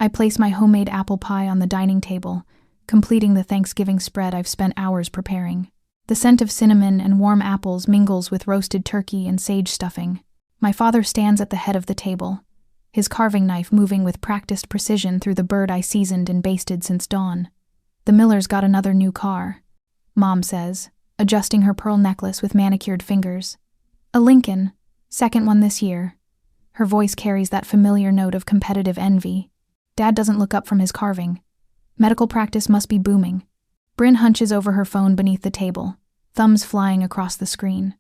I place my homemade apple pie on the dining table, completing the Thanksgiving spread I've spent hours preparing. The scent of cinnamon and warm apples mingles with roasted turkey and sage stuffing. My father stands at the head of the table, his carving knife moving with practiced precision through the bird I seasoned and basted since dawn. "The Miller's got another new car," Mom says, adjusting her pearl necklace with manicured fingers. "A Lincoln, second one this year." Her voice carries that familiar note of competitive envy. Dad doesn't look up from his carving. Medical practice must be booming. Bryn hunches over her phone beneath the table, thumbs flying across the screen.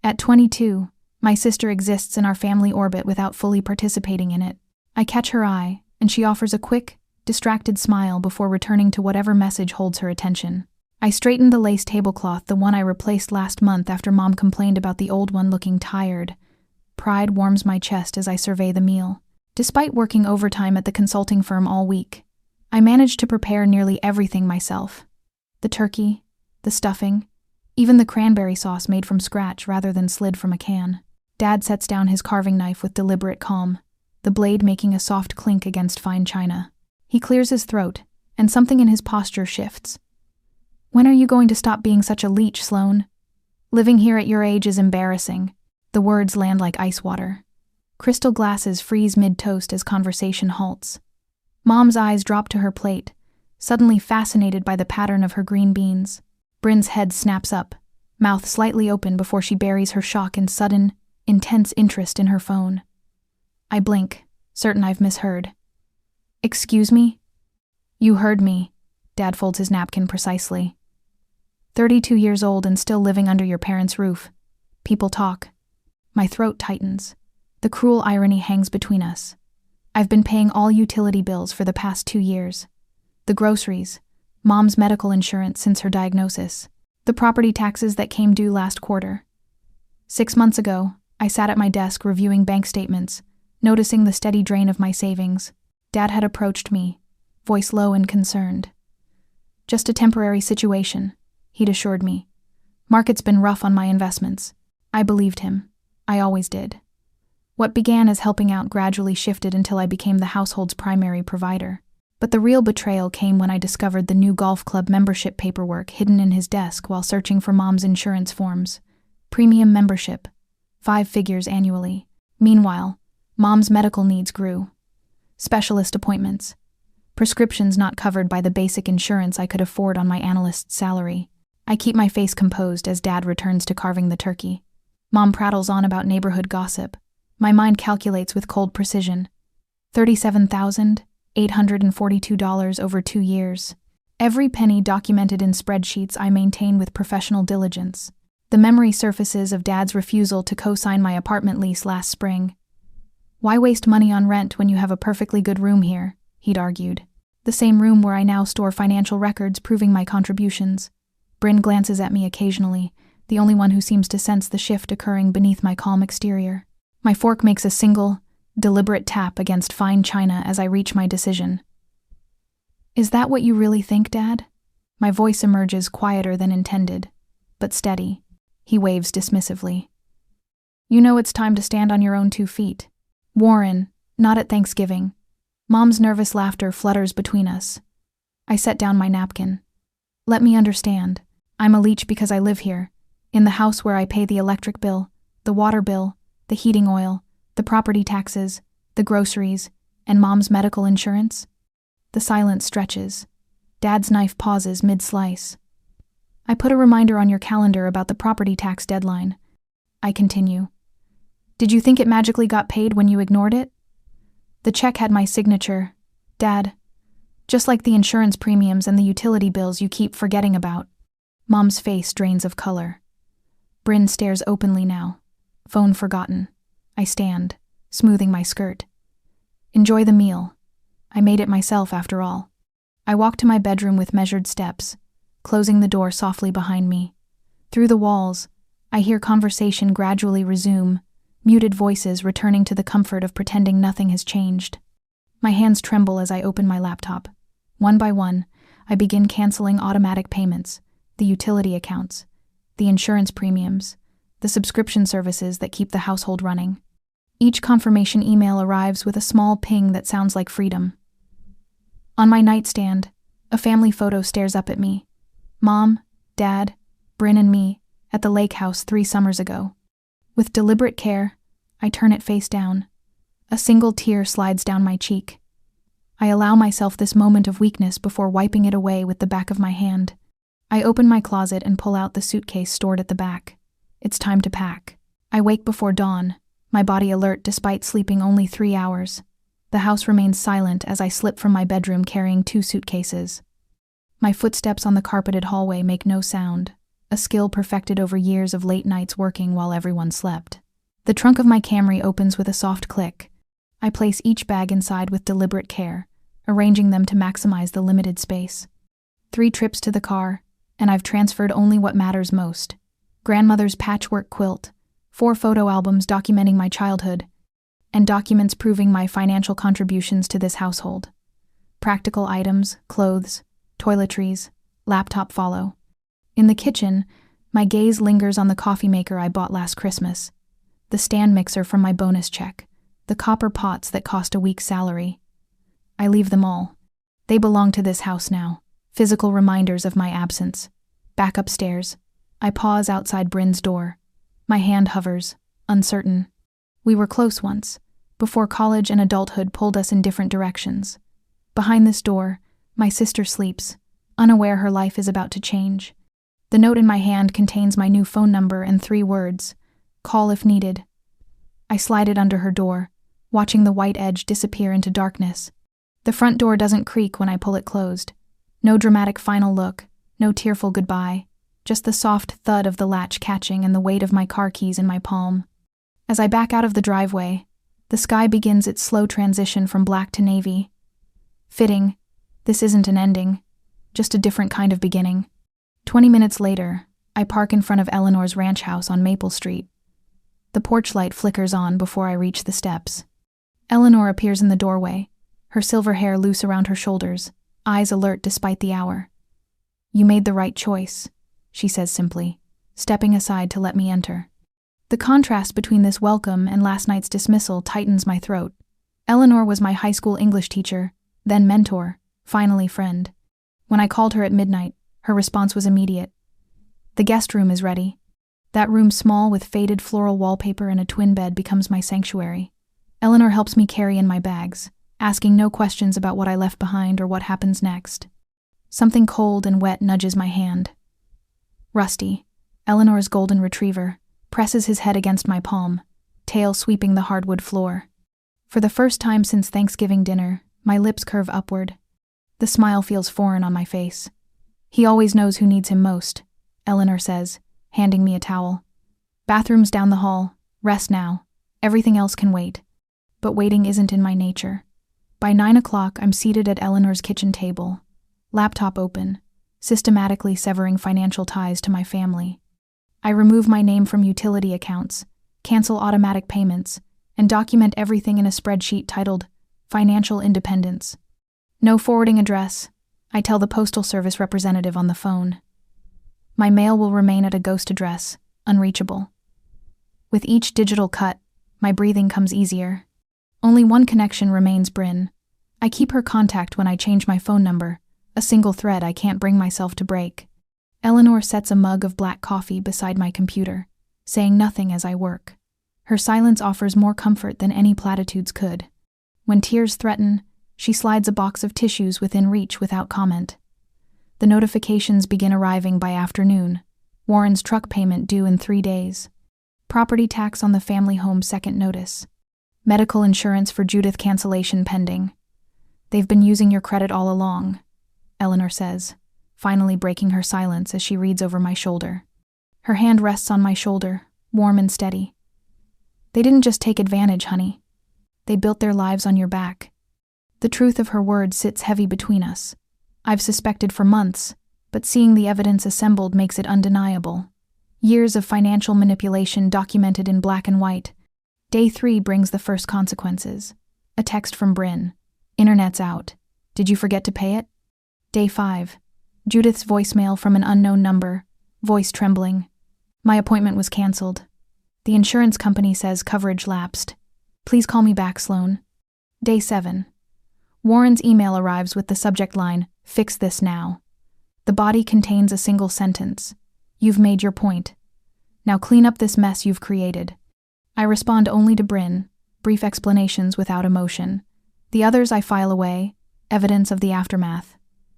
At 22, my sister exists in our family orbit without fully participating in it. I catch her eye, and she offers a quick, distracted smile before returning to whatever message holds her attention. I straighten the lace tablecloth, the one I replaced last month after Mom complained about the old one looking tired. Pride warms my chest as I survey the meal. Despite working overtime at the consulting firm all week, I managed to prepare nearly everything myself. The turkey, the stuffing, even the cranberry sauce made from scratch rather than slid from a can. Dad sets down his carving knife with deliberate calm, the blade making a soft clink against fine china. He clears his throat, and something in his posture shifts. "When are you going to stop being such a leech, Sloan? Living here at your age is embarrassing." The words land like ice water. Crystal glasses freeze mid-toast as conversation halts. Mom's eyes drop to her plate, suddenly fascinated by the pattern of her green beans. Bryn's head snaps up, mouth slightly open before she buries her shock in sudden, intense interest in her phone. I blink, certain I've misheard. "Excuse me?" "You heard me." Dad folds his napkin precisely. 32 years old and still living under your parents' roof. People talk. My throat tightens. The cruel irony hangs between us. I've been paying all utility bills for the past 2 years. The groceries, Mom's medical insurance since her diagnosis, the property taxes that came due last quarter. 6 months ago, I sat at my desk reviewing bank statements, noticing the steady drain of my savings. Dad had approached me, voice low and concerned. "Just a temporary situation," he'd assured me. "Market's been rough on my investments." I believed him. I always did. What began as helping out gradually shifted until I became the household's primary provider. But the real betrayal came when I discovered the new golf club membership paperwork hidden in his desk while searching for Mom's insurance forms. Premium membership, 5 figures annually. Meanwhile, Mom's medical needs grew. Specialist appointments, prescriptions not covered by the basic insurance I could afford on my analyst's salary. I keep my face composed as Dad returns to carving the turkey. Mom prattles on about neighborhood gossip. My mind calculates with cold precision. $37,842 over 2 years. Every penny documented in spreadsheets I maintain with professional diligence. The memory surfaces of Dad's refusal to co-sign my apartment lease last spring. "Why waste money on rent when you have a perfectly good room here?" he'd argued. The same room where I now store financial records proving my contributions. Bryn glances at me occasionally, the only one who seems to sense the shift occurring beneath my calm exterior. My fork makes a single, deliberate tap against fine china as I reach my decision. "Is that what you really think, Dad?" My voice emerges quieter than intended, but steady. He waves dismissively. "You know it's time to stand on your own 2 feet. Warren, not at Thanksgiving." Mom's nervous laughter flutters between us. I set down my napkin. "Let me understand. I'm a leech because I live here, in the house where I pay the electric bill, the water bill, the heating oil, the property taxes, the groceries, and Mom's medical insurance." The silence stretches. Dad's knife pauses mid-slice. "I put a reminder on your calendar about the property tax deadline." I continue. "Did you think it magically got paid when you ignored it?" "The check had my signature, Dad. Just like the insurance premiums and the utility bills you keep forgetting about." Mom's face drains of color. Bryn stares openly now. Phone forgotten. I stand, smoothing my skirt. "Enjoy the meal. I made it myself after all." I walk to my bedroom with measured steps, closing the door softly behind me. Through the walls, I hear conversation gradually resume, muted voices returning to the comfort of pretending nothing has changed. My hands tremble as I open my laptop. One by one, I begin canceling automatic payments, the utility accounts, the insurance premiums, the subscription services that keep the household running. Each confirmation email arrives with a small ping that sounds like freedom. On my nightstand, a family photo stares up at me. Mom, Dad, Bryn and me, at the lake house 3 summers ago. With deliberate care, I turn it face down. A single tear slides down my cheek. I allow myself this moment of weakness before wiping it away with the back of my hand. I open my closet and pull out the suitcase stored at the back. It's time to pack. I wake before dawn, my body alert despite sleeping only 3 hours. The house remains silent as I slip from my bedroom carrying 2 suitcases. My footsteps on the carpeted hallway make no sound, a skill perfected over years of late nights working while everyone slept. The trunk of my Camry opens with a soft click. I place each bag inside with deliberate care, arranging them to maximize the limited space. 3 trips to the car, and I've transferred only what matters most. Grandmother's patchwork quilt, 4 photo albums documenting my childhood, and documents proving my financial contributions to this household. Practical items, clothes, toiletries, laptop follow. In the kitchen, my gaze lingers on the coffee maker I bought last Christmas, the stand mixer from my bonus check, the copper pots that cost a week's salary. I leave them all. They belong to this house now, physical reminders of my absence. Back upstairs, I pause outside Bryn's door. My hand hovers, uncertain. We were close once, before college and adulthood pulled us in different directions. Behind this door, my sister sleeps, unaware her life is about to change. The note in my hand contains my new phone number and 3 words: call if needed. I slide it under her door, watching the white edge disappear into darkness. The front door doesn't creak when I pull it closed. No dramatic final look, no tearful goodbye, just the soft thud of the latch catching and the weight of my car keys in my palm. As I back out of the driveway, the sky begins its slow transition from black to navy. Fitting, this isn't an ending, just a different kind of beginning. 20 minutes later, I park in front of Eleanor's ranch house on Maple Street. The porch light flickers on before I reach the steps. Eleanor appears in the doorway, her silver hair loose around her shoulders, eyes alert despite the hour. "You made the right choice," she says simply, stepping aside to let me enter. The contrast between this welcome and last night's dismissal tightens my throat. Eleanor was my high school English teacher, then mentor, finally friend. When I called her at midnight, her response was immediate. "The guest room is ready." That room, small with faded floral wallpaper and a twin bed, becomes my sanctuary. Eleanor helps me carry in my bags, asking no questions about what I left behind or what happens next. Something cold and wet nudges my hand. Rusty, Eleanor's golden retriever, presses his head against my palm, tail sweeping the hardwood floor. For the first time since Thanksgiving dinner, my lips curve upward. The smile feels foreign on my face. "He always knows who needs him most," Eleanor says, handing me a towel. "Bathroom's down the hall. Rest now. Everything else can wait." But waiting isn't in my nature. By 9 o'clock, I'm seated at Eleanor's kitchen table, laptop open, systematically severing financial ties to my family. I remove my name from utility accounts, cancel automatic payments, and document everything in a spreadsheet titled Financial Independence. No forwarding address, I tell the Postal Service representative on the phone. My mail will remain at a ghost address, unreachable. With each digital cut, my breathing comes easier. Only one connection remains: Bryn. I keep her contact when I change my phone number, a single thread I can't bring myself to break. Eleanor sets a mug of black coffee beside my computer, saying nothing as I work. Her silence offers more comfort than any platitudes could. When tears threaten, she slides a box of tissues within reach without comment. The notifications begin arriving by afternoon. Warren's truck payment due in 3 days. Property tax on the family home second notice. Medical insurance for Judith cancellation pending. "They've been using your credit all along," Eleanor says, finally breaking her silence as she reads over my shoulder. Her hand rests on my shoulder, warm and steady. "They didn't just take advantage, honey. They built their lives on your back." The truth of her words sits heavy between us. I've suspected for months, but seeing the evidence assembled makes it undeniable. Years of financial manipulation documented in black and white. Day 3 brings the first consequences. A text from Bryn. "Internet's out. Did you forget to pay it?" Day 5. Judith's voicemail from an unknown number, voice trembling. "My appointment was canceled. The insurance company says coverage lapsed. Please call me back, Sloan." Day 7. Warren's email arrives with the subject line, "Fix this now." The body contains a single sentence. "You've made your point. Now clean up this mess you've created." I respond only to Bryn, brief explanations without emotion. The others I file away, evidence of the aftermath.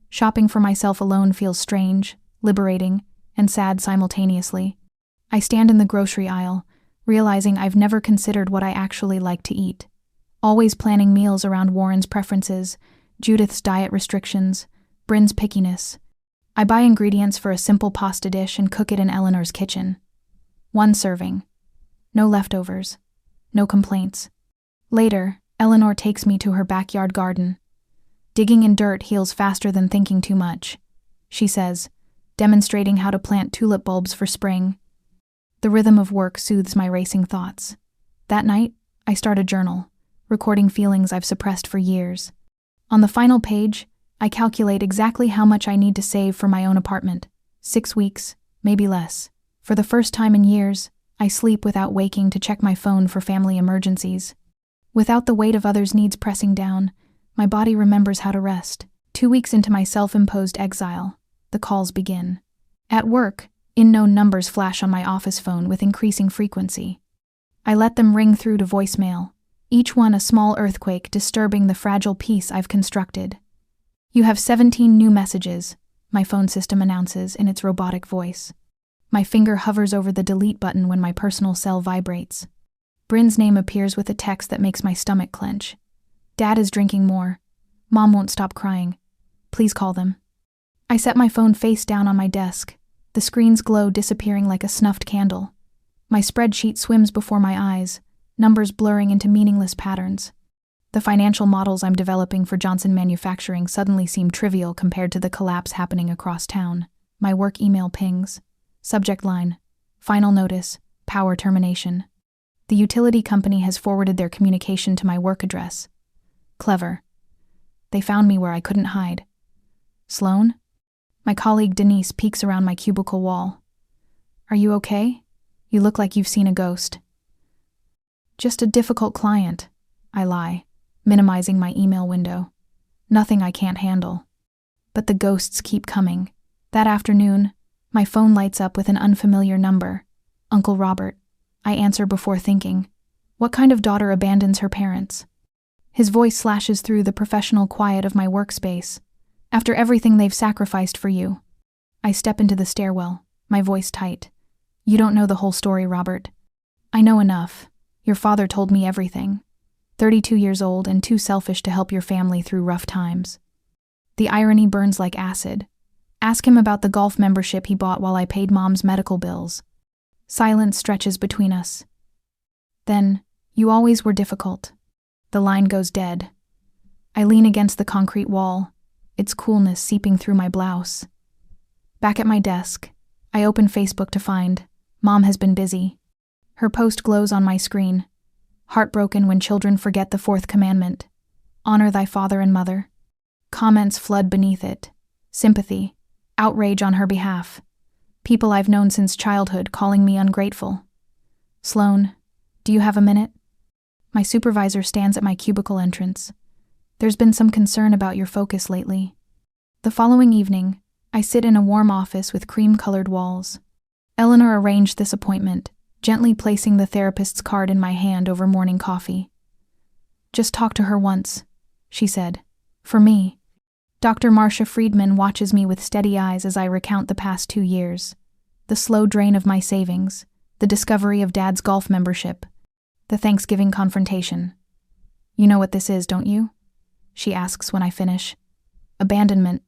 Shopping for myself alone feels strange, liberating, and sad simultaneously. I stand in the grocery aisle, realizing I've never considered what I actually like to eat. Always planning meals around Warren's preferences, Judith's diet restrictions, Bryn's pickiness. I buy ingredients for a simple pasta dish and cook it in Eleanor's kitchen. One serving. No leftovers. No complaints. Later, Eleanor takes me to her backyard garden. "Digging in dirt heals faster than thinking too much," she says, demonstrating how to plant tulip bulbs for spring. The rhythm of work soothes my racing thoughts. That night, I start a journal, recording feelings I've suppressed for years. On the final page, I calculate exactly how much I need to save for my own apartment. 6 weeks, maybe less. For the first time in years, I sleep without waking to check my phone for family emergencies. Without the weight of others' needs pressing down, my body remembers how to rest. 2 weeks into my self-imposed exile, the calls begin. At work, unknown numbers flash on my office phone with increasing frequency. I let them ring through to voicemail, each one a small earthquake disturbing the fragile peace I've constructed. "You have 17 new messages," my phone system announces in its robotic voice. My finger hovers over the delete button when my personal cell vibrates. Bryn's name appears with a text that makes my stomach clench. "Dad is drinking more. Mom won't stop crying. Please call them." I set my phone face down on my desk, the screen's glow disappearing like a snuffed candle. My spreadsheet swims before my eyes, numbers blurring into meaningless patterns. The financial models I'm developing for Johnson Manufacturing suddenly seem trivial compared to the collapse happening across town. My work email pings. Subject line, "Final notice, power termination." The utility company has forwarded their communication to my work address. Clever. They found me where I couldn't hide. "Sloan?" My colleague Denise peeks around my cubicle wall. "Are you okay? You look like you've seen a ghost." "Just a difficult client," I lie, minimizing my email window. "Nothing I can't handle." But the ghosts keep coming. That afternoon, my phone lights up with an unfamiliar number. Uncle Robert. I answer before thinking. What kind of daughter abandons her parents? His voice slashes through the professional quiet of my workspace. "After everything they've sacrificed for you." I step into the stairwell, my voice tight. "You don't know the whole story, Robert." "I know enough. Your father told me everything. 32 years old and too selfish to help your family through rough times." The irony burns like acid. Ask him about the golf membership he bought while I paid Mom's medical bills. Silence stretches between us. Then, "You always were difficult." The line goes dead. I lean against the concrete wall, its coolness seeping through my blouse. Back at my desk, I open Facebook to find, "Mom has been busy." Her post glows on my screen. "Heartbroken when children forget the 4th commandment. Honor thy father and mother." Comments flood beneath it. Sympathy. Outrage on her behalf. People I've known since childhood calling me ungrateful. "Sloan, do you have a minute?" My supervisor stands at my cubicle entrance. "There's been some concern about your focus lately." The following evening, I sit in a warm office with cream-colored walls. Eleanor arranged this appointment, gently placing the therapist's card in my hand over morning coffee. "Just talk to her once," she said. "For me." Dr. Marcia Friedman watches me with steady eyes as I recount the past 2 years. The slow drain of my savings, the discovery of Dad's golf membership, the Thanksgiving confrontation. "You know what this is, don't you?" she asks when I finish. "Abandonment,"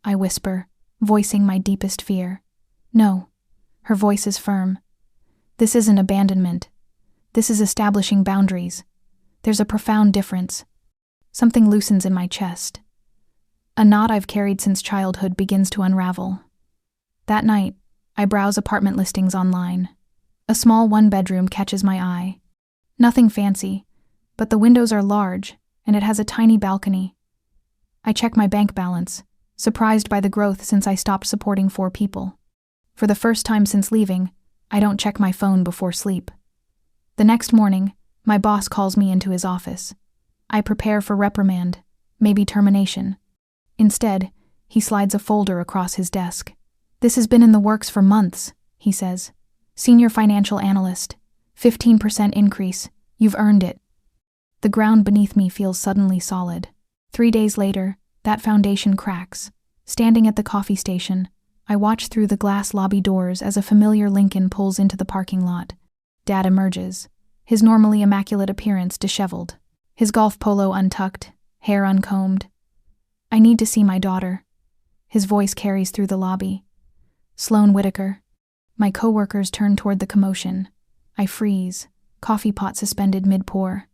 I whisper, voicing my deepest fear. "No." Her voice is firm. "This isn't abandonment. This is establishing boundaries. There's a profound difference." Something loosens in my chest. A knot I've carried since childhood begins to unravel. That night, I browse apartment listings online. A small 1-bedroom catches my eye. Nothing fancy, but the windows are large, and it has a tiny balcony. I check my bank balance, surprised by the growth since I stopped supporting 4 people. For the first time since leaving, I don't check my phone before sleep. The next morning, my boss calls me into his office. I prepare for reprimand, maybe termination. Instead, he slides a folder across his desk. "This has been in the works for months," he says. "Senior financial analyst. 15% increase. You've earned it." The ground beneath me feels suddenly solid. 3 days later, that foundation cracks. Standing at the coffee station, I watch through the glass lobby doors as a familiar Lincoln pulls into the parking lot. Dad emerges, his normally immaculate appearance disheveled, his golf polo untucked, hair uncombed. "I need to see my daughter." His voice carries through the lobby. "Sloan Whitaker." My coworkers turn toward the commotion. I freeze, coffee pot suspended mid-pour.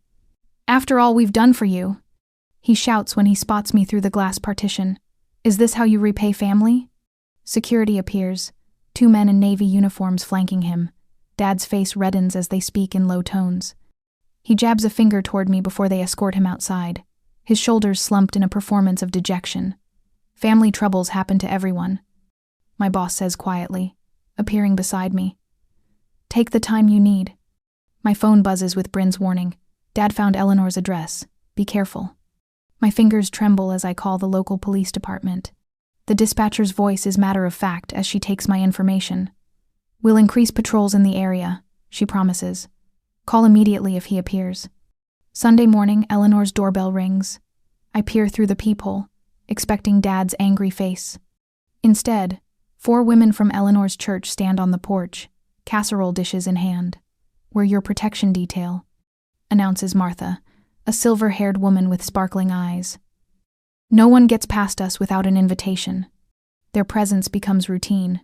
"After all we've done for you," he shouts when he spots me through the glass partition. "Is this how you repay family?" Security appears, 2 men in navy uniforms flanking him. Dad's face reddens as they speak in low tones. He jabs a finger toward me before they escort him outside, his shoulders slumped in a performance of dejection. "Family troubles happen to everyone," my boss says quietly, appearing beside me. "Take the time you need." My phone buzzes with Bryn's warning. "Dad found Eleanor's address. Be careful." My fingers tremble as I call the local police department. The dispatcher's voice is matter-of-fact as she takes my information. "We'll increase patrols in the area," she promises. "Call immediately if he appears." Sunday morning, Eleanor's doorbell rings. I peer through the peephole, expecting Dad's angry face. Instead, 4 women from Eleanor's church stand on the porch, casserole dishes in hand. "We're your protection detail," announces Martha, a silver-haired woman with sparkling eyes. No one gets past us without an invitation. Their presence becomes routine.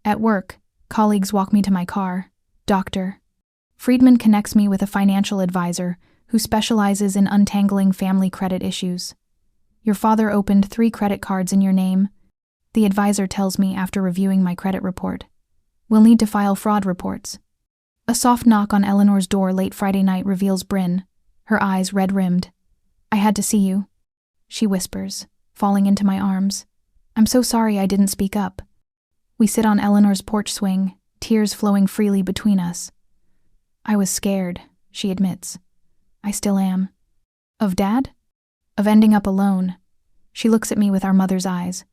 At work, colleagues walk me to my car. "Doctor." Friedman connects me with a financial advisor who specializes in untangling family credit issues. "Your father opened 3 credit cards in your name," the advisor tells me after reviewing my credit report. "We'll need to file fraud reports." A soft knock on Eleanor's door late Friday night reveals Bryn, her eyes red-rimmed. "I had to see you," she whispers, falling into my arms. "I'm so sorry I didn't speak up." We sit on Eleanor's porch swing, tears flowing freely between us. "I was scared," she admits. "I still am." "Of Dad?" "Of ending up alone." She looks at me with our mother's eyes.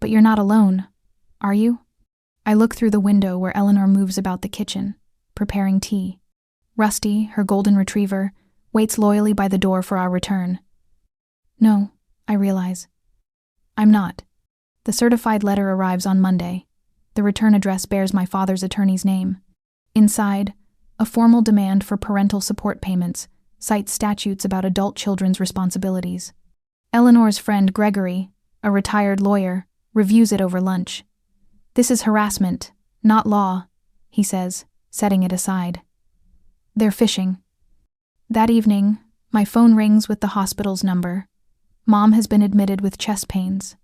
"But you're not alone, are you?" I look through the window where Eleanor moves about the kitchen, preparing tea. Rusty, her golden retriever, waits loyally by the door for our return. "No," I realize. "I'm not." The certified letter arrives on Monday. The return address bears my father's attorney's name. Inside, a formal demand for parental support payments cites statutes about adult children's responsibilities. Eleanor's friend Gregory, a retired lawyer, reviews it over lunch. "This is harassment, not law," he says, setting it aside. "They're fishing." That evening, my phone rings with the hospital's number. Mom has been admitted with chest pains.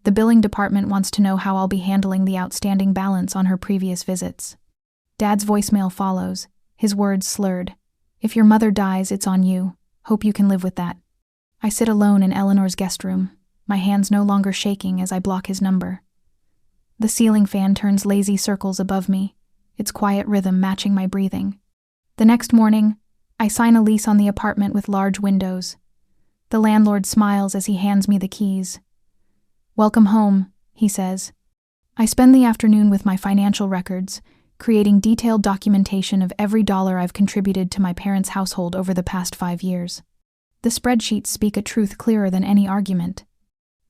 The billing department wants to know how I'll be handling the outstanding balance on her previous visits. Dad's voicemail follows, his words slurred. "If your mother dies, it's on you. Hope you can live with that." I sit alone in Eleanor's guest room, my hands no longer shaking as I block his number. The ceiling fan turns lazy circles above me, its quiet rhythm matching my breathing. The next morning, I sign a lease on the apartment with large windows. The landlord smiles as he hands me the keys. "Welcome home," he says. I spend the afternoon with my financial records, creating detailed documentation of every dollar I've contributed to my parents' household over the past 5 years. The spreadsheets speak a truth clearer than any argument.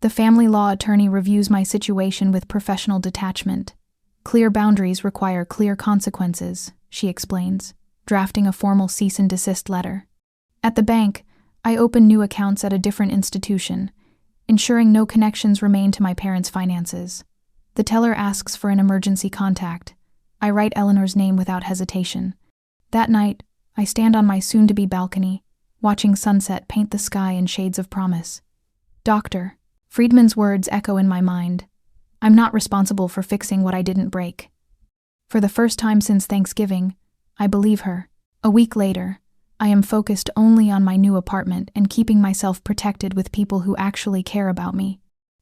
The family law attorney reviews my situation with professional detachment. "Clear boundaries require clear consequences," she explains, drafting a formal cease and desist letter. At the bank, I open new accounts at a different institution, ensuring no connections remain to my parents' finances. The teller asks for an emergency contact. I write Eleanor's name without hesitation. That night, I stand on my soon-to-be balcony, watching sunset paint the sky in shades of promise. "Doctor," Friedman's words echo in my mind. "I'm not responsible for fixing what I didn't break." For the first time since Thanksgiving, I believe her. A week later, I am focused only on my new apartment and keeping myself protected with people who actually care about me.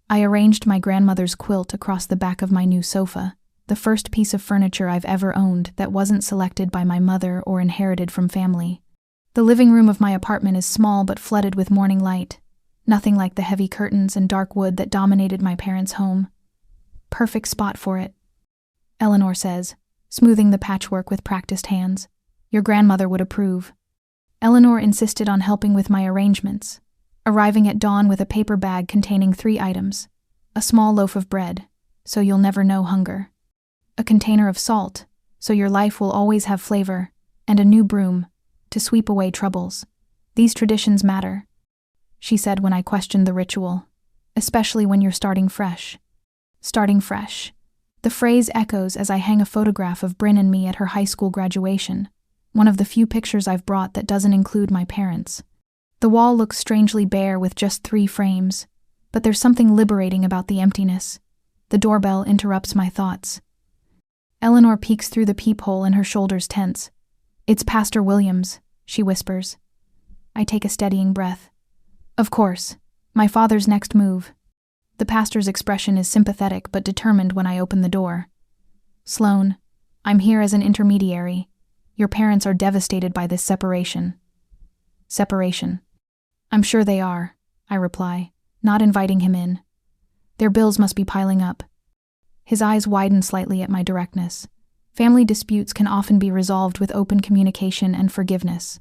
I arranged my grandmother's quilt across the back of my new sofa, the first piece of furniture I've ever owned that wasn't selected by my mother or inherited from family. The living room of my apartment is small but flooded with morning light. Nothing like the heavy curtains and dark wood that dominated my parents' home. Perfect spot for it, Eleanor says, smoothing the patchwork with practiced hands. Your grandmother would approve. Eleanor insisted on helping with my arrangements, arriving at dawn with a paper bag containing 3 items. A small loaf of bread, so you'll never know hunger. A container of salt, so your life will always have flavor. And a new broom, to sweep away troubles. These traditions matter, she said when I questioned the ritual, especially when you're starting fresh. Starting fresh. The phrase echoes as I hang a photograph of Bryn and me at her high school graduation, one of the few pictures I've brought that doesn't include my parents. The wall looks strangely bare with just 3 frames, but there's something liberating about the emptiness. The doorbell interrupts my thoughts. Eleanor peeks through the peephole and her shoulders tense. It's Pastor Williams, she whispers. I take a steadying breath. Of course, my father's next move. The pastor's expression is sympathetic but determined when I open the door. Sloan, I'm here as an intermediary. Your parents are devastated by this separation. Separation. I'm sure they are, I reply, not inviting him in. Their bills must be piling up. His eyes widen slightly at my directness. Family disputes can often be resolved with open communication and forgiveness.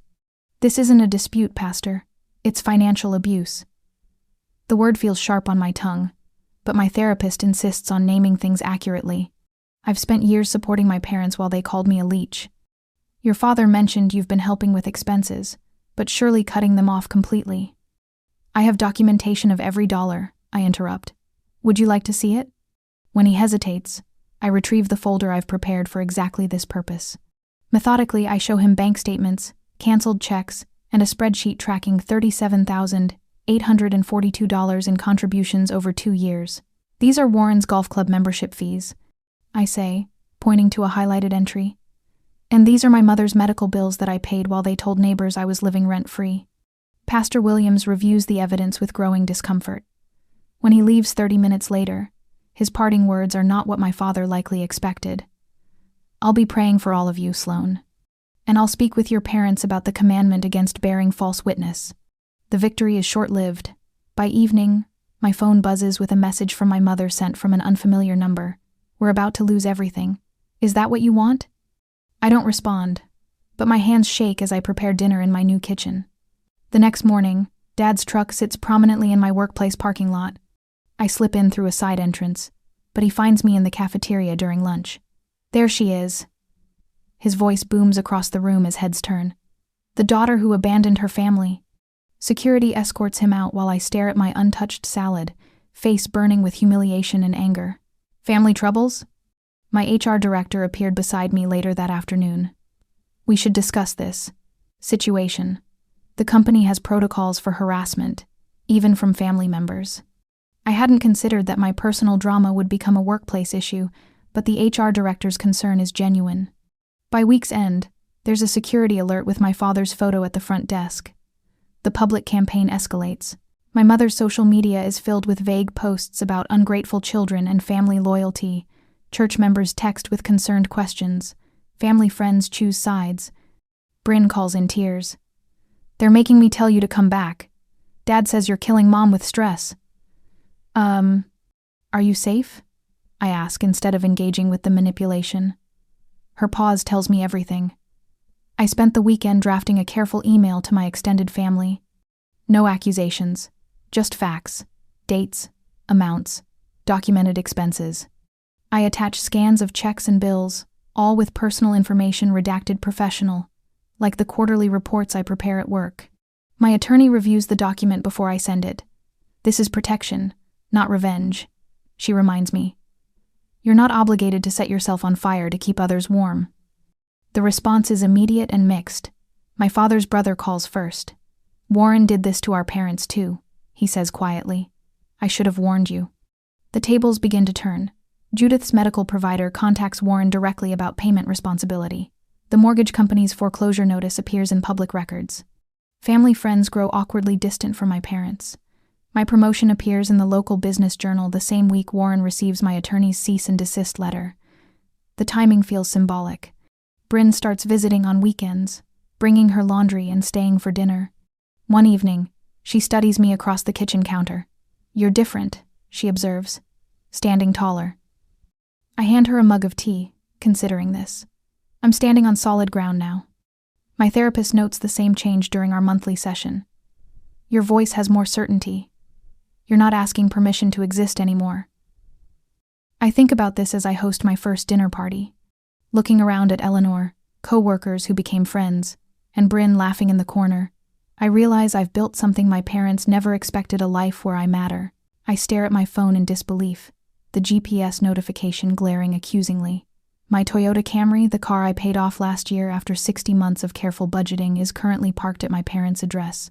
This isn't a dispute, Pastor. It's financial abuse. The word feels sharp on my tongue, but my therapist insists on naming things accurately. I've spent years supporting my parents while they called me a leech. Your father mentioned you've been helping with expenses, but surely cutting them off completely. I have documentation of every dollar, I interrupt. Would you like to see it? When he hesitates, I retrieve the folder I've prepared for exactly this purpose. Methodically, I show him bank statements, canceled checks, and a spreadsheet tracking $37,842 in contributions over 2 years. These are Warren's golf club membership fees, I say, pointing to a highlighted entry. And these are my mother's medical bills that I paid while they told neighbors I was living rent-free. Pastor Williams reviews the evidence with growing discomfort. When he leaves 30 minutes later, his parting words are not what my father likely expected. I'll be praying for all of you, Sloan. And I'll speak with your parents about the commandment against bearing false witness. The victory is short-lived. By evening, my phone buzzes with a message from my mother sent from an unfamiliar number. We're about to lose everything. Is that what you want? I don't respond, but my hands shake as I prepare dinner in my new kitchen. The next morning, Dad's truck sits prominently in my workplace parking lot. I slip in through a side entrance, but he finds me in the cafeteria during lunch. There she is. His voice booms across the room as heads turn. The daughter who abandoned her family. Security escorts him out while I stare at my untouched salad, face burning with humiliation and anger. Family troubles? My HR director appeared beside me later that afternoon. We should discuss this. Situation. The company has protocols for harassment, even from family members. I hadn't considered that my personal drama would become a workplace issue, but the HR director's concern is genuine. By week's end, there's a security alert with my father's photo at the front desk. The public campaign escalates. My mother's social media is filled with vague posts about ungrateful children and family loyalty. Church members text with concerned questions. Family friends choose sides. Bryn calls in tears. They're making me tell you to come back. Dad says you're killing Mom with stress. Are you safe? I ask instead of engaging with the manipulation. Her pause tells me everything. I spent the weekend drafting a careful email to my extended family. No accusations, just facts, dates, amounts, documented expenses. I attach scans of checks and bills, all with personal information redacted professional, like the quarterly reports I prepare at work. My attorney reviews the document before I send it. This is protection, not revenge, she reminds me. You're not obligated to set yourself on fire to keep others warm. The response is immediate and mixed. My father's brother calls first. Warren did this to our parents too, he says quietly. I should have warned you. The tables begin to turn. Judith's medical provider contacts Warren directly about payment responsibility. The mortgage company's foreclosure notice appears in public records. Family friends grow awkwardly distant from my parents. My promotion appears in the local business journal the same week Warren receives my attorney's cease and desist letter. The timing feels symbolic. Bryn starts visiting on weekends, bringing her laundry and staying for dinner. One evening, She studies me across the kitchen counter. "You're different," she observes, standing taller. I hand her a mug of tea, considering this. I'm standing on solid ground now. My therapist notes the same change during our monthly session. "Your voice has more certainty. You're not asking permission to exist anymore." I think about this as I host my first dinner party, looking around at Eleanor, co-workers who became friends, and Bryn laughing in the corner. I realize I've built something my parents never expected, a life where I matter. I stare at my phone in disbelief, the GPS notification glaring accusingly. My Toyota Camry, the car I paid off last year after 60 months of careful budgeting, is currently parked at my parents' address.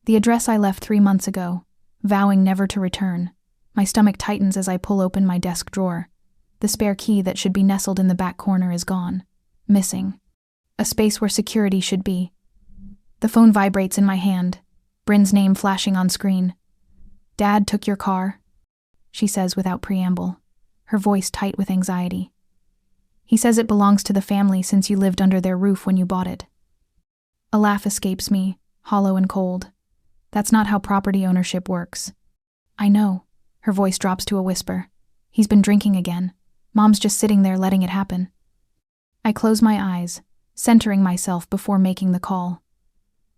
The address I left 3 months ago, vowing never to return. My stomach tightens as I pull open my desk drawer. The spare key that should be nestled in the back corner is gone. Missing. A space where security should be. The phone vibrates in my hand, Bryn's name flashing on screen. "Dad took your car," she says without preamble, her voice tight with anxiety. "He says it belongs to the family since you lived under their roof when you bought it." A laugh escapes me, hollow and cold. "That's not how property ownership works." "I know." Her voice drops to a whisper. "He's been drinking again. Mom's just sitting there letting it happen." I close my eyes, centering myself before making the call.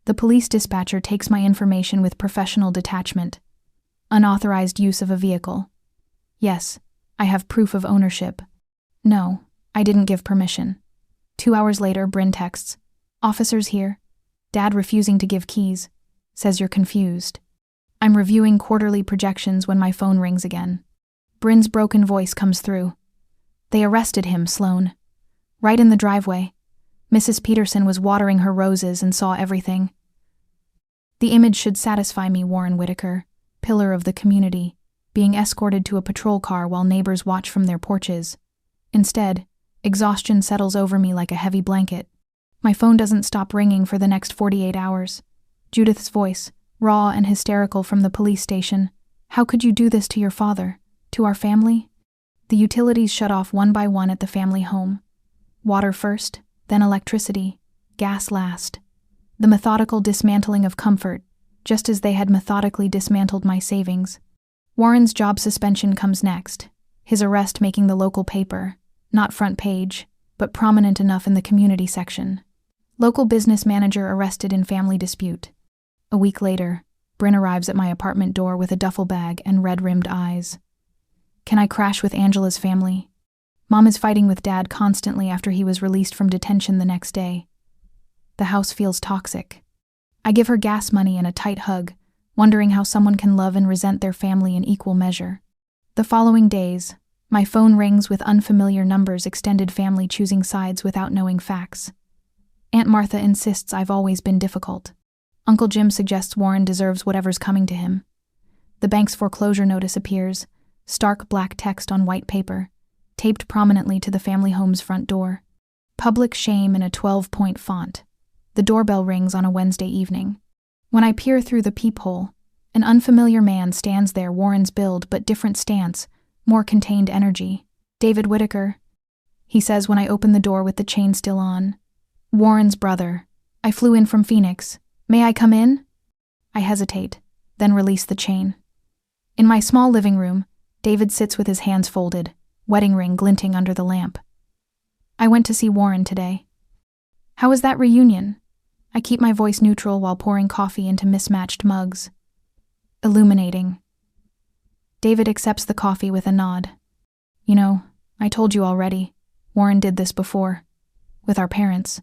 The police dispatcher takes my information with professional detachment. Unauthorized use of a vehicle. Yes, I have proof of ownership. No, I didn't give permission. 2 hours later, Bryn texts, "Officers here. Dad refusing to give keys. Says you're confused." I'm reviewing quarterly projections when my phone rings again. Bryn's broken voice comes through. "They arrested him, Sloan. Right in the driveway. Mrs. Peterson was watering her roses and saw everything." The image should satisfy me, Warren Whitaker, pillar of the community, being escorted to a patrol car while neighbors watch from their porches. Instead, exhaustion settles over me like a heavy blanket. My phone doesn't stop ringing for the next 48 hours. Judith's voice, raw and hysterical from the police station. "How could you do this to your father? To our family?" The utilities shut off one by one at the family home. Water first, then electricity, gas last. The methodical dismantling of comfort, just as they had methodically dismantled my savings. Warren's job suspension comes next, his arrest making the local paper, not front page, but prominent enough in the community section. Local business manager arrested in family dispute. A week later, Bryn arrives at my apartment door with a duffel bag and red-rimmed eyes. "Can I crash with Angela's family? Mom is fighting with Dad constantly after he was released from detention the next day. The house feels toxic." I give her gas money and a tight hug, wondering how someone can love and resent their family in equal measure. The following days, my phone rings with unfamiliar numbers, extended family choosing sides without knowing facts. Aunt Martha insists I've always been difficult. Uncle Jim suggests Warren deserves whatever's coming to him. The bank's foreclosure notice appears, stark black text on white paper, taped prominently to the family home's front door. Public shame in a 12-point font. The doorbell rings on a Wednesday evening. When I peer through the peephole, an unfamiliar man stands there, Warren's build but different stance, more contained energy. "David Whitaker," he says when I open the door with the chain still on. "Warren's brother. I flew in from Phoenix. May I come in?" I hesitate, then release the chain. In my small living room, David sits with his hands folded, wedding ring glinting under the lamp. "I went to see Warren today." "How was that reunion?" I keep my voice neutral while pouring coffee into mismatched mugs. "Illuminating." David accepts the coffee with a nod. "You know, I told you already. Warren did this before. With our parents."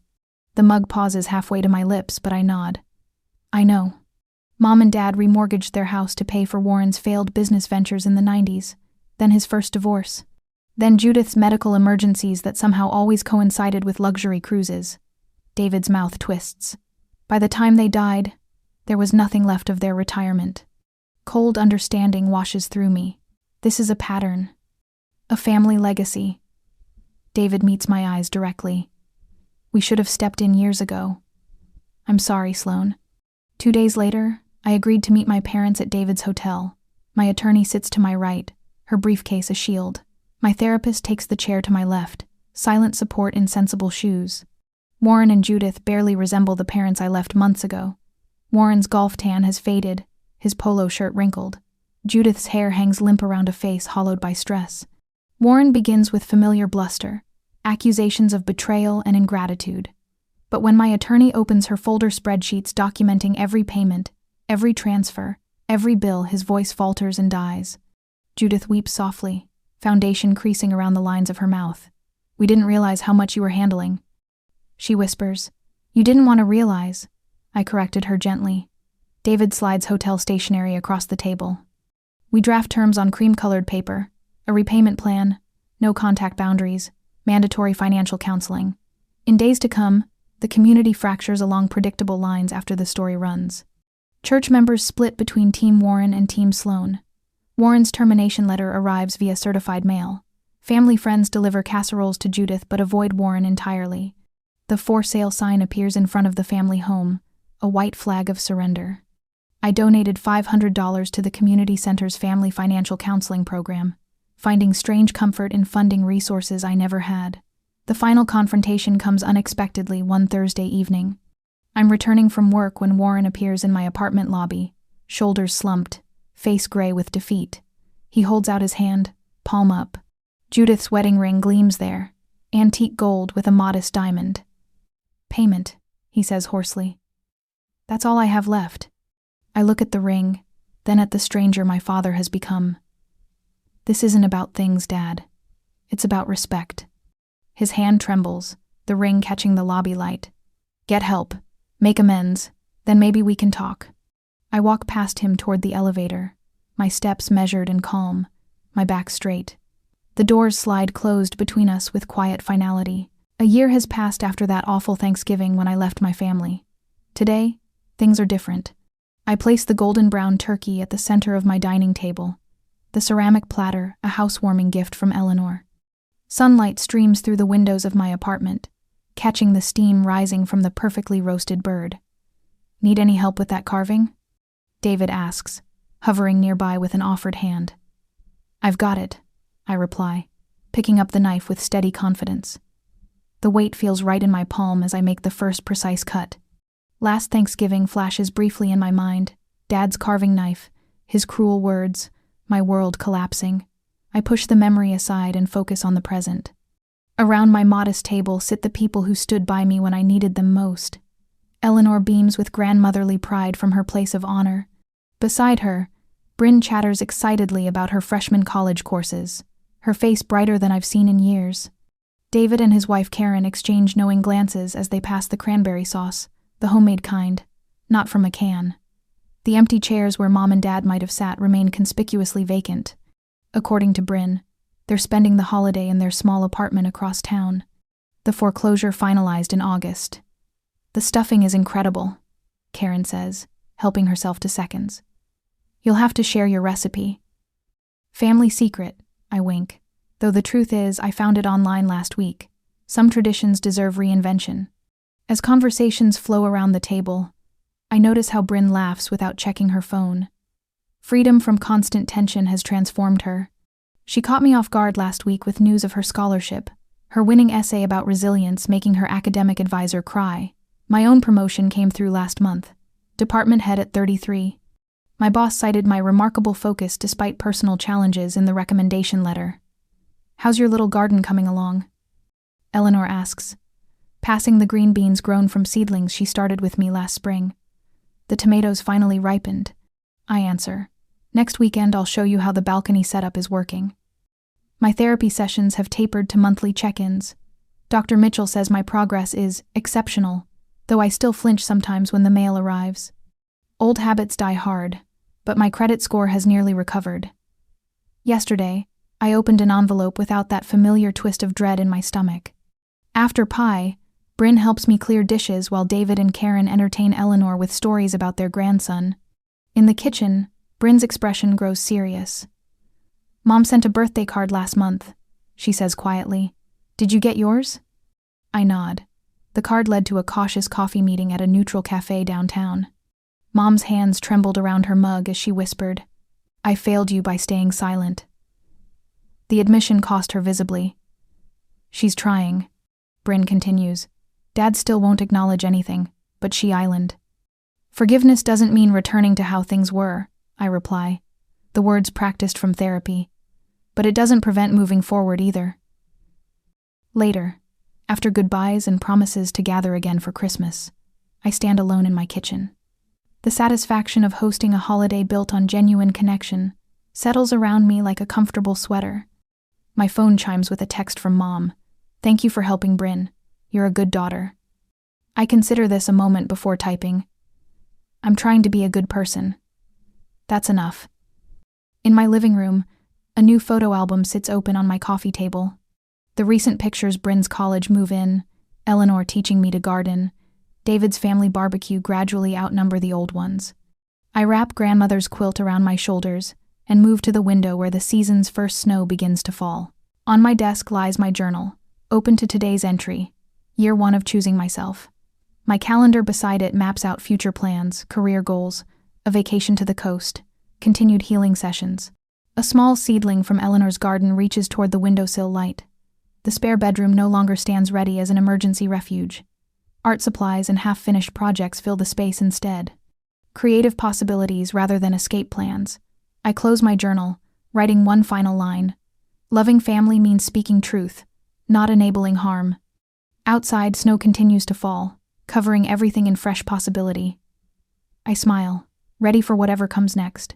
The mug pauses halfway to my lips, but I nod. "I know. Mom and Dad remortgaged their house to pay for Warren's failed business ventures in the 90s, then his first divorce. Then Judith's medical emergencies that somehow always coincided with luxury cruises." David's mouth twists. "By the time they died, there was nothing left of their retirement." Cold understanding washes through me. This is a pattern. A family legacy. David meets my eyes directly. "We should have stepped in years ago." "I'm sorry, Sloan." 2 days later, I agreed to meet my parents at David's hotel. My attorney sits to my right, her briefcase a shield. My therapist takes the chair to my left, silent support in sensible shoes. Warren and Judith barely resemble the parents I left months ago. Warren's golf tan has faded, his polo shirt wrinkled. Judith's hair hangs limp around a face hollowed by stress. Warren begins with familiar bluster, accusations of betrayal and ingratitude. But when my attorney opens her folder spreadsheets documenting every payment, every transfer, every bill, his voice falters and dies. Judith weeps softly, foundation creasing around the lines of her mouth. "We didn't realize how much you were handling," she whispers. "You didn't want to realize," I corrected her gently. David slides hotel stationery across the table. We draft terms on cream-colored paper, a repayment plan, no contact boundaries, mandatory financial counseling. In days to come, the community fractures along predictable lines after the story runs. Church members split between Team Warren and Team Sloan. Warren's termination letter arrives via certified mail. Family friends deliver casseroles to Judith but avoid Warren entirely. The for sale sign appears in front of the family home, a white flag of surrender. I donated $500 to the community center's family financial counseling program, finding strange comfort in funding resources I never had. The final confrontation comes unexpectedly one Thursday evening. I'm returning from work when Warren appears in my apartment lobby, shoulders slumped, face gray with defeat. He holds out his hand, palm up. Judith's wedding ring gleams there, antique gold with a modest diamond. "Payment," he says hoarsely. "That's all I have left." I look at the ring, then at the stranger my father has become. "This isn't about things, Dad. It's about respect." His hand trembles, the ring catching the lobby light. "Get help. Make amends. Then maybe we can talk." I walk past him toward the elevator, my steps measured and calm, my back straight. The doors slide closed between us with quiet finality. A year has passed after that awful Thanksgiving when I left my family. Today, things are different. I place the golden brown turkey at the center of my dining table, the ceramic platter a housewarming gift from Eleanor. Sunlight streams through the windows of my apartment, catching the steam rising from the perfectly roasted bird. "Need any help with that carving?" David asks, hovering nearby with an offered hand. "I've got it," I reply, picking up the knife with steady confidence. The weight feels right in my palm as I make the first precise cut. Last Thanksgiving flashes briefly in my mind, Dad's carving knife, his cruel words, my world collapsing. I push the memory aside and focus on the present. Around my modest table sit the people who stood by me when I needed them most. Eleanor beams with grandmotherly pride from her place of honor. Beside her, Bryn chatters excitedly about her freshman college courses, her face brighter than I've seen in years. David and his wife Karen exchange knowing glances as they pass the cranberry sauce, the homemade kind, not from a can. The empty chairs where Mom and Dad might have sat remain conspicuously vacant. According to Bryn, they're spending the holiday in their small apartment across town. The foreclosure finalized in August. "The stuffing is incredible," Karen says, helping herself to seconds. "You'll have to share your recipe." "Family secret," I wink, though the truth is I found it online last week. Some traditions deserve reinvention. As conversations flow around the table, I notice how Bryn laughs without checking her phone. Freedom from constant tension has transformed her. She caught me off guard last week with news of her scholarship, her winning essay about resilience making her academic advisor cry. My own promotion came through last month. Department head at 33. My boss cited my remarkable focus despite personal challenges in the recommendation letter. "How's your little garden coming along?" Eleanor asks, passing the green beans grown from seedlings she started with me last spring. "The tomatoes finally ripened," I answer. "Next weekend I'll show you how the balcony setup is working." My therapy sessions have tapered to monthly check-ins. Dr. Mitchell says my progress is exceptional, though I still flinch sometimes when the mail arrives. Old habits die hard, but my credit score has nearly recovered. Yesterday, I opened an envelope without that familiar twist of dread in my stomach. After pie, Bryn helps me clear dishes while David and Karen entertain Eleanor with stories about their grandson. In the kitchen, Bryn's expression grows serious. "Mom sent a birthday card last month," she says quietly. "Did you get yours?" I nod. The card led to a cautious coffee meeting at a neutral cafe downtown. Mom's hands trembled around her mug as she whispered, "I failed you by staying silent." The admission cost her visibly. "She's trying," Bryn continues. "Dad still won't acknowledge anything, but she island. Forgiveness doesn't mean returning to how things were. I reply, the words practiced from therapy. But it doesn't prevent moving forward either. Later, after goodbyes and promises to gather again for Christmas, I stand alone in my kitchen. The satisfaction of hosting a holiday built on genuine connection settles around me like a comfortable sweater. My phone chimes with a text from Mom. Thank you for helping Bryn. You're a good daughter. I consider this a moment before typing. I'm trying to be a good person. That's enough. In my living room, a new photo album sits open on my coffee table. The recent pictures: Bryn's college move-in, Eleanor teaching me to garden, David's family barbecue gradually outnumber the old ones. I wrap grandmother's quilt around my shoulders and move to the window where the season's first snow begins to fall. On my desk lies my journal, open to today's entry, year 1 of choosing myself. My calendar beside it maps out future plans, career goals, a vacation to the coast, continued healing sessions. A small seedling from Eleanor's garden reaches toward the windowsill light. The spare bedroom no longer stands ready as an emergency refuge. Art supplies and half-finished projects fill the space instead. Creative possibilities rather than escape plans. I close my journal, writing one final line. Loving family means speaking truth, not enabling harm. Outside, snow continues to fall, covering everything in fresh possibility. I smile, ready for whatever comes next.